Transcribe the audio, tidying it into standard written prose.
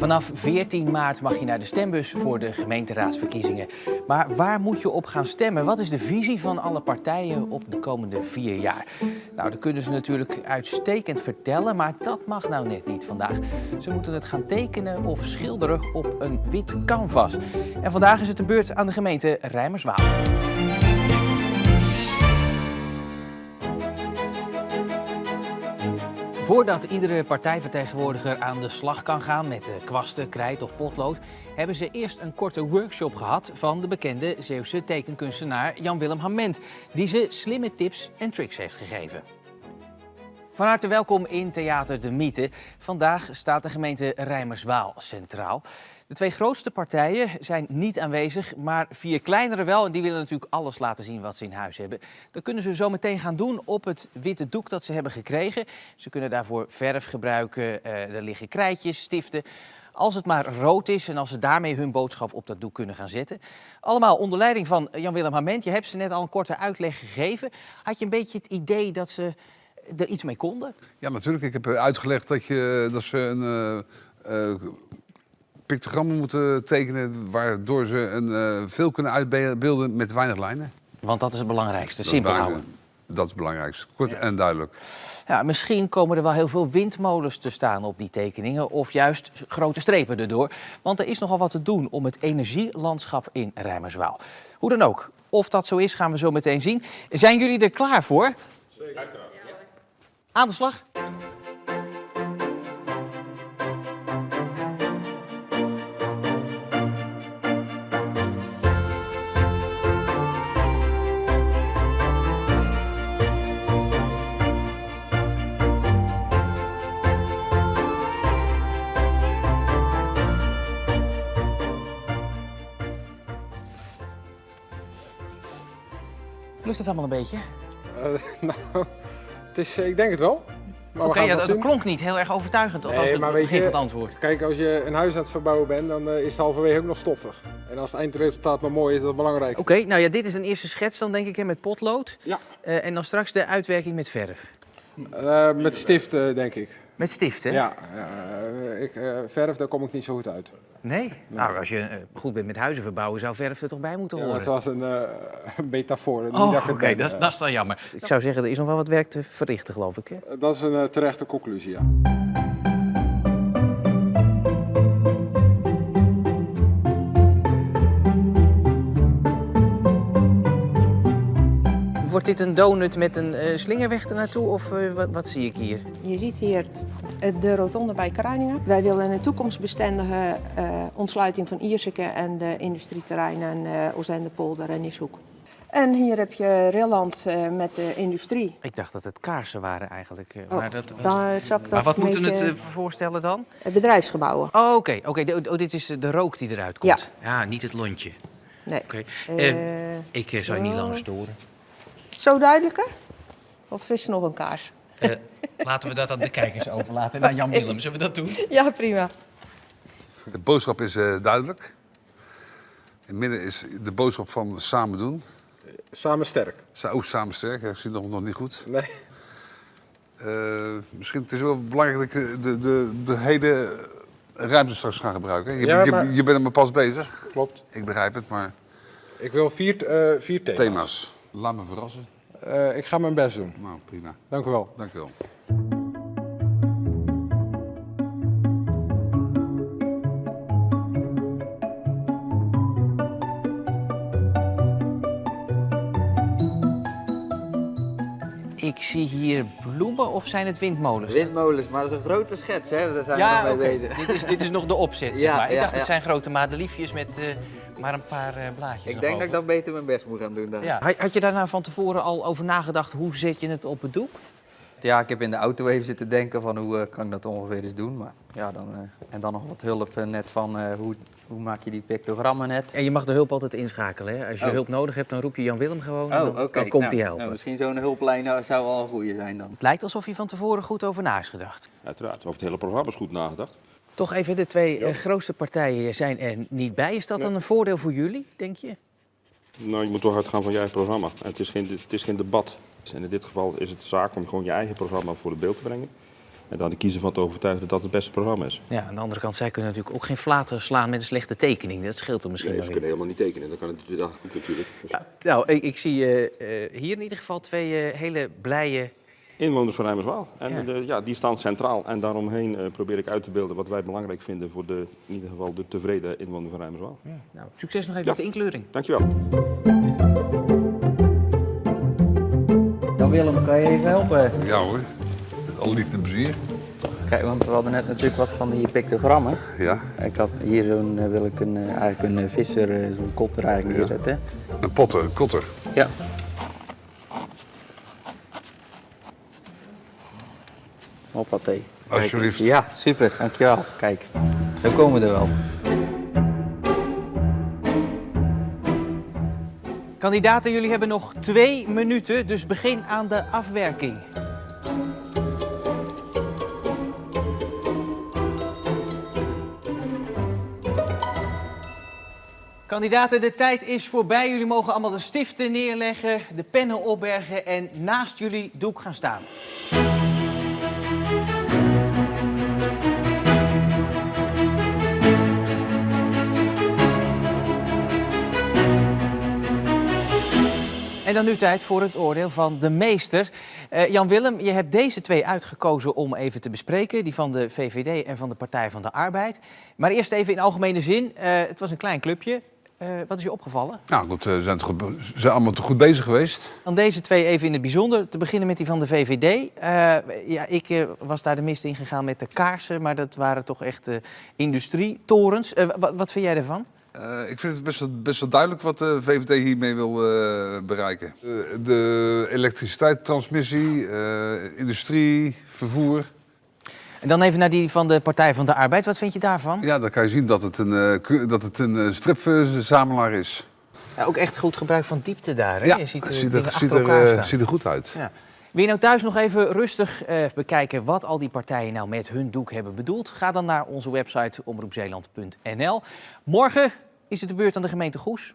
Vanaf 14 maart mag je naar de stembus voor de gemeenteraadsverkiezingen. Maar waar moet je op gaan stemmen? Wat is de visie van alle partijen op de komende 4 jaar? Nou, dat kunnen ze natuurlijk uitstekend vertellen, maar dat mag nou net niet vandaag. Ze moeten het gaan tekenen of schilderen op een wit canvas. En vandaag is het de beurt aan de gemeente Rijmerswaal. Voordat iedere partijvertegenwoordiger aan de slag kan gaan met kwasten, krijt of potlood, hebben ze eerst een korte workshop gehad van de bekende Zeeuwse tekenkunstenaar Jan-Willem Hament, die ze slimme tips en tricks heeft gegeven. Van harte welkom in Theater de Mythe. Vandaag staat de gemeente Rijmerswaal centraal. De 2 grootste partijen zijn niet aanwezig, maar 4 kleinere wel. En die willen natuurlijk alles laten zien wat ze in huis hebben. Dat kunnen ze zo meteen gaan doen op het witte doek dat ze hebben gekregen. Ze kunnen daarvoor verf gebruiken, er liggen krijtjes, stiften. Als het maar rood is en als ze daarmee hun boodschap op dat doek kunnen gaan zetten. Allemaal onder leiding van Jan-Willem Hament. Je hebt ze net al een korte uitleg gegeven. Had je een beetje het idee dat ze er iets mee konden? Ja, natuurlijk. Ik heb uitgelegd dat ze een pictogrammen moeten tekenen, waardoor ze veel kunnen uitbeelden met weinig lijnen. Want dat is het belangrijkste, simpel houden. Dat is het belangrijkste, kort en duidelijk. Ja, misschien komen er wel heel veel windmolens te staan op die tekeningen of juist grote strepen erdoor. Want er is nogal wat te doen om het energielandschap in Rijmerswaal. Hoe dan ook, of dat zo is, gaan we zo meteen zien. Zijn jullie er klaar voor? Zeker. Aan de slag. Lukt het allemaal een beetje? Nou, ik denk het wel. Oké, ja, dat klonk niet heel erg overtuigend, althans het begin van het antwoord. Kijk, als je een huis aan het verbouwen bent, dan is het halverwege ook nog stoffig. En als het eindresultaat maar mooi is, is dat het belangrijkste. Oké, nou ja, dit is een eerste schets dan denk ik hè, met potlood. Ja. En dan straks de uitwerking met verf. Met stift, denk ik. Met stiften? Ja, verf, daar kom ik niet zo goed uit. Nee? Nou, als je goed bent met huizen verbouwen, zou verf er toch bij moeten horen? Het was een metafoor. Oké, dat is dan jammer. Ik zou zeggen, er is nog wel wat werk te verrichten, geloof ik. Hè? Dat is een terechte conclusie, ja. Wordt dit een donut met een slingerweg ernaartoe of wat zie ik hier? Je ziet hier de rotonde bij Kruiningen. Wij willen een toekomstbestendige ontsluiting van Ierseke en de industrieterreinen Oostendepolder en Nishoek. En hier heb je Rilland met de industrie. Ik dacht dat het kaarsen waren eigenlijk. Maar wat moeten het voorstellen dan? Bedrijfsgebouwen. Oh, oké. Dit is de rook die eruit komt. Ja, niet het lontje. Nee. Oké. Ik zou je niet langer storen. Zo duidelijker? Of is er nog een kaars? Laten we dat aan de kijkers overlaten. Naar Jan-Willem, zullen we dat doen? Ja, prima. De boodschap is duidelijk. In het midden is de boodschap van samen doen. Samen sterk. Samen sterk, ik zie het nog niet goed. Nee. Misschien het is wel belangrijk dat ik de hele ruimte straks ga gebruiken. Je bent er maar pas bezig. Klopt. Ik begrijp het, maar... Ik wil 4 thema's. Laat me verrassen. Ik ga mijn best doen. Nou, prima. Dank u wel. Dank u wel. Ik zie hier bloemen of zijn het windmolens? Windmolens, maar dat is een grote schets, hè? Daar zijn we nog mee bezig. Dit is nog de opzet, zeg maar. Ik dacht, het ja. zijn grote madeliefjes met maar een paar blaadjes. Ik denk dat ik dan beter mijn best moet gaan doen dan. Ja. Had je daar nou van tevoren al over nagedacht, hoe zet je het op het doek? Ja, ik heb in de auto even zitten denken van hoe kan ik dat ongeveer eens doen. Maar ja, en dan nog wat hulp net van hoe maak je die pictogrammen net. En je mag de hulp altijd inschakelen. Hè? Als je hulp nodig hebt, dan roep je Jan-Willem gewoon en dan komt hij helpen. Nou, misschien zo'n hulplijn zou wel een goede zijn dan. Het lijkt alsof je van tevoren goed over na is gedacht. Uiteraard, over het hele programma is goed nagedad. Toch even, de 2 grootste partijen zijn er niet bij. Is dat dan een voordeel voor jullie, denk je? Nou, je moet toch uitgaan van je eigen programma. Het is geen debat. En in dit geval is het zaak om gewoon je eigen programma voor het beeld te brengen. En dan de kiezer van te overtuigen dat dat het beste programma is. Ja, aan de andere kant, zij kunnen natuurlijk ook geen flaten slaan met een slechte tekening. Dat scheelt er misschien Nee, wel ze weer. kunnen helemaal niet tekenen. Dat kan het de dag goed natuurlijk. Dus Nou, ik zie hier in ieder geval twee hele blije... inwoners van Rijmerswaal. En Ja. die staan centraal. En daaromheen probeer ik uit te beelden wat wij belangrijk vinden voor in ieder geval de tevreden inwoner van Rijmerswaal. Ja, nou, succes nog even Ja. met de inkleuring. Dankjewel. Jan Willem, kan je even helpen? Ja hoor, met alle liefde en plezier. Kijk, want we hadden net natuurlijk wat van die pictogrammen. Ja, Ik had hier wil ik eigenlijk een visser, zo'n kotter eigenlijk Ja. neerzetten. een kotter. Ja. Hoppatee. Kijk. Alsjeblieft. Ja, super, dankjewel. Kijk, zo komen we er wel. Kandidaten, jullie hebben nog 2 minuten, dus begin aan de afwerking. Kandidaten, de tijd is voorbij. Jullie mogen allemaal de stiften neerleggen, de pennen opbergen en naast jullie doek gaan staan. En dan nu tijd voor het oordeel van de meester. Jan Willem, je hebt deze 2 uitgekozen om even te bespreken. Die van de VVD en van de Partij van de Arbeid. Maar eerst even in algemene zin. Het was een klein clubje. Wat is je opgevallen? Nou goed, ze zijn allemaal te goed bezig geweest. Dan deze 2 even in het bijzonder. Te beginnen met die van de VVD. Ik was daar de mist in gegaan met de kaarsen. Maar dat waren toch echt industrietorens. Wat vind jij ervan? Ik vind het best wel duidelijk wat de VVD hiermee wil bereiken. De elektriciteit, transmissie, industrie, vervoer. En dan even naar die van de Partij van de Arbeid. Wat vind je daarvan? Ja, dan kan je zien dat het een stripverzamelaar is. Ja, ook echt goed gebruik van diepte daar. Hè? Ja, Je ziet het dingen achter elkaar staan. ziet er goed uit. Ja. Wil je nou thuis nog even rustig bekijken wat al die partijen nou met hun doek hebben bedoeld? Ga dan naar onze website omroepzeeland.nl. Morgen is het de beurt aan de gemeente Goes.